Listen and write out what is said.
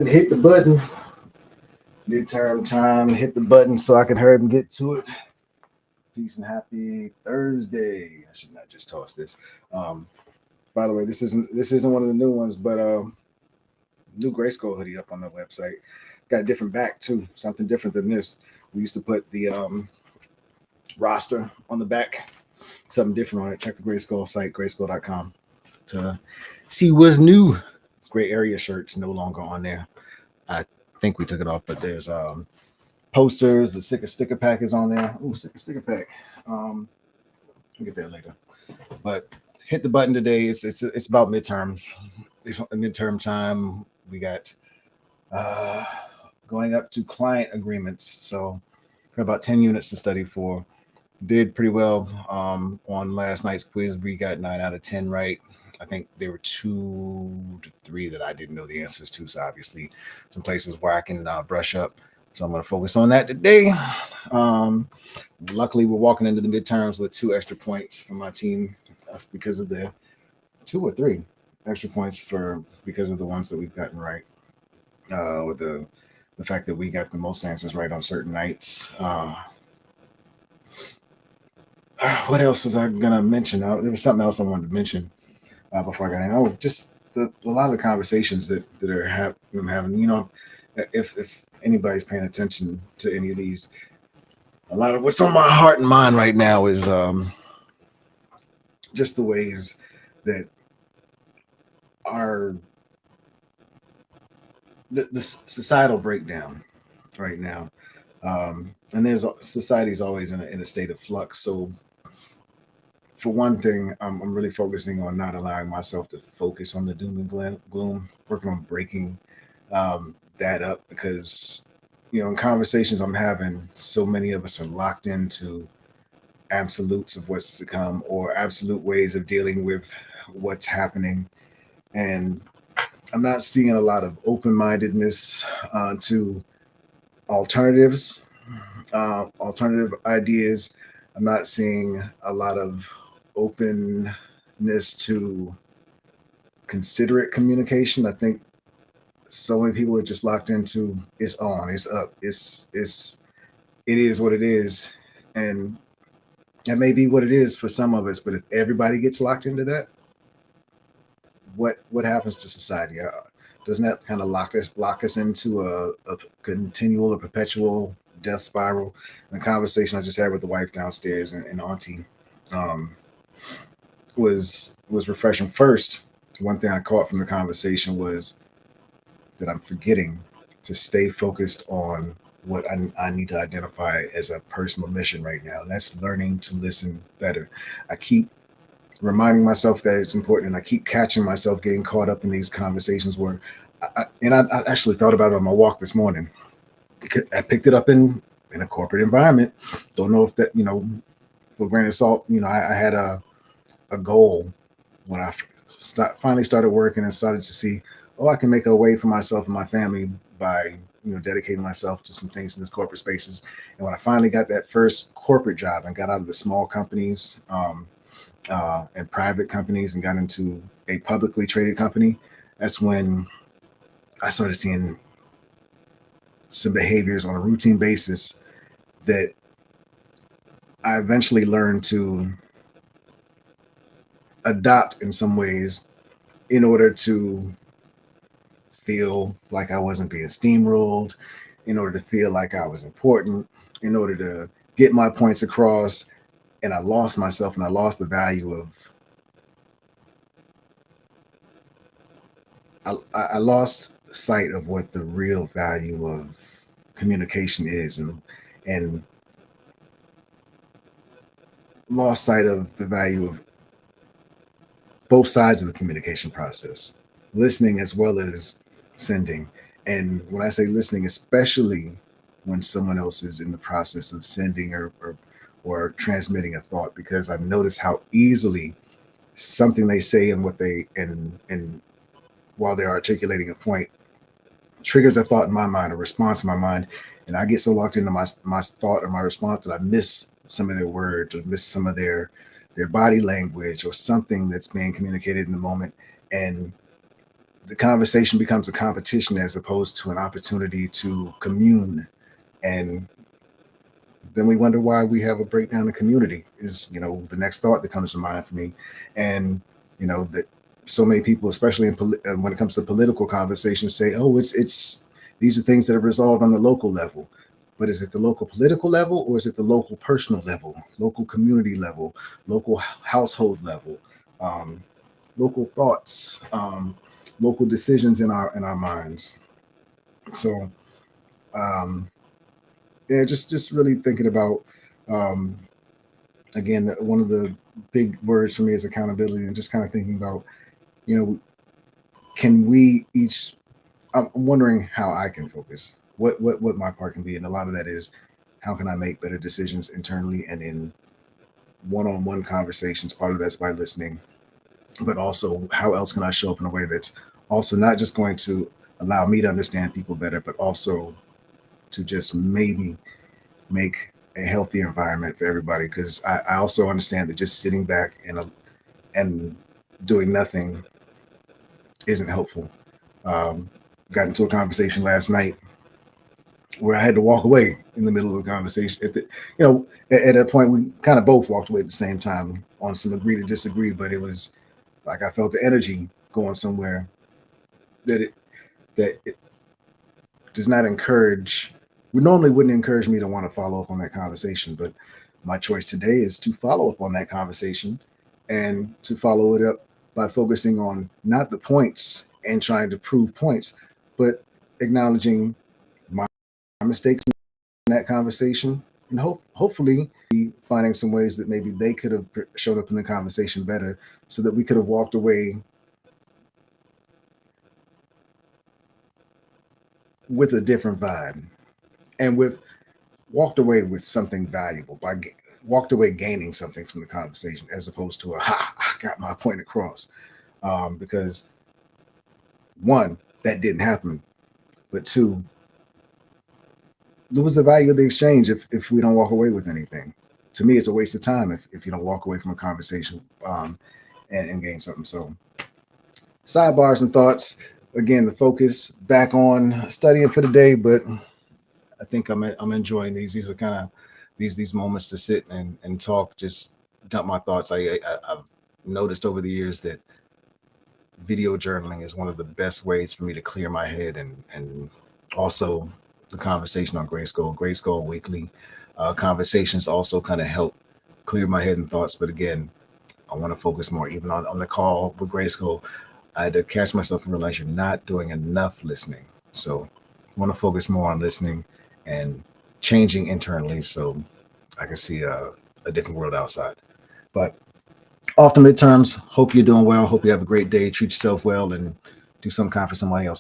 Hit the button. Midterm time. Hit the button so I can hurry and get to it. Peace and happy Thursday. I should not just toss this. Um, by the way, this isn't one of the new ones, but new Grayskull hoodie up on the website. Got a different back too. Something different than this. We used to put the roster on the back. Something different on it. Check the Grayskull site, grayskull.com, to see what's new. It's gray area shirts no longer on there. I think we took it off, but there's posters. The sticker pack is on there. Ooh, sticker pack. We'll get that later. But hit the button today. It's about midterms. It's midterm time. We got uh, going up to client agreements. So got about 10 units to study for. Did pretty well on last night's quiz. We got 9 out of 10 right. I think there were 2 to 3 that I didn't know the answers to. So obviously, some places where I can brush up. So I'm going to focus on that today. Um, Luckily, we're walking into the midterms with 2 extra points for my team because of the 2 or 3 extra points for because of the ones that we've gotten right. With the fact that we got the most answers right on certain nights. What else was I gonna mention? There was something else I wanted to mention before I got in. Oh, just a lot of the conversations that are having. If anybody's paying attention to any of these, a lot of what's on my heart and mind right now is just the ways that our the societal breakdown right now. And there's society's always in a state of flux. So for one thing, I'm really focusing on not allowing myself to focus on the doom and gloom, working on breaking that up because, in conversations I'm having, so many of us are locked into absolutes of what's to come or absolute ways of dealing with what's happening. And I'm not seeing a lot of open mindedness to alternatives, alternative ideas. I'm not seeing a lot of openness to considerate communication. I think so many people are just locked into it's on, it's up, it is what it is, and that may be what it is for some of us. But if everybody gets locked into that, what happens to society? Doesn't that kind of lock us into a continual or perpetual death spiral? And the conversation I just had with the wife downstairs and auntie um, was refreshing. First, one thing I caught from the conversation was that I'm forgetting to stay focused on what I need to identify as a personal mission right now. And that's learning to listen better. I keep reminding myself that it's important, and I keep catching myself getting caught up in these conversations where, I actually thought about it on my walk this morning. I picked it up in a corporate environment. Don't know if that, for grain of salt, I had a goal when I finally started working and started to see, oh, I can make a way for myself and my family by dedicating myself to some things in this corporate spaces. And when I finally got that first corporate job and got out of the small companies and private companies and got into a publicly traded company, that's when I started seeing some behaviors on a routine basis that I eventually learned to adopt in some ways in order to feel like I wasn't being steamrolled, in order to feel like I was important, in order to get my points across. And I lost myself and I lost the value of, I lost sight of what the real value of communication is, and lost sight of the value of both sides of the communication process, listening as well as sending. And when I say listening, especially when someone else is in the process of sending or transmitting a thought, because I've noticed how easily something they say and what they and while they're articulating a point triggers a thought in my mind, a response in my mind, and I get so locked into my thought or my response that I miss some of their words or miss some of their body language or something that's being communicated in the moment. And the conversation becomes a competition as opposed to an opportunity to commune. And then we wonder why we have a breakdown in community is, the next thought that comes to mind for me. And, that so many people, especially when it comes to political conversations, say, oh, it's these are things that are resolved on the local level. But is it the local political level, or is it the local personal level, local community level, local household level, um, local thoughts, local decisions in our minds? So um, yeah, just really thinking about, um, again, one of the big words for me is accountability, and just kind of thinking about, you know can we each, I'm wondering how I can focus, what my part can be, and a lot of that is how can I make better decisions internally and in one-on-one conversations. Part of that's by listening, but also how else can I show up in a way that's also not just going to allow me to understand people better, but also to just maybe make a healthier environment for everybody. Because I also understand that just sitting back and doing nothing isn't helpful. Um, got into a conversation last night where I had to walk away in the middle of the conversation. At a point we kind of both walked away at the same time on some agree to disagree, but it was like I felt the energy going somewhere that it does not encourage. We normally wouldn't encourage me to want to follow up on that conversation, but my choice today is to follow up on that conversation and to follow it up by focusing on not the points and trying to prove points, but acknowledging my mistakes in that conversation, and hopefully finding some ways that maybe they could have showed up in the conversation better, so that we could have walked away with a different vibe, and walked away with something valuable, walked away gaining something from the conversation, as opposed to I got my point across. Because one, that didn't happen, but two, what was the value of the exchange if we don't walk away with anything? To me, it's a waste of time if you don't walk away from a conversation, and gain something. So sidebars and thoughts. Again, the focus back on studying for the day, but I think I'm enjoying these. These are kind of these moments to sit and talk, just dump my thoughts. I've noticed over the years that video journaling is one of the best ways for me to clear my head, and also the conversation on Grayskull weekly conversations also kind of help clear my head and thoughts. But again, I want to focus more. Even on the call with Grayskull, I had to catch myself and realize you're not doing enough listening. So I want to focus more on listening and changing internally, so I can see a different world outside. But off to midterms. Hope you're doing well. Hope you have a great day. Treat yourself well and do some kind for somebody else.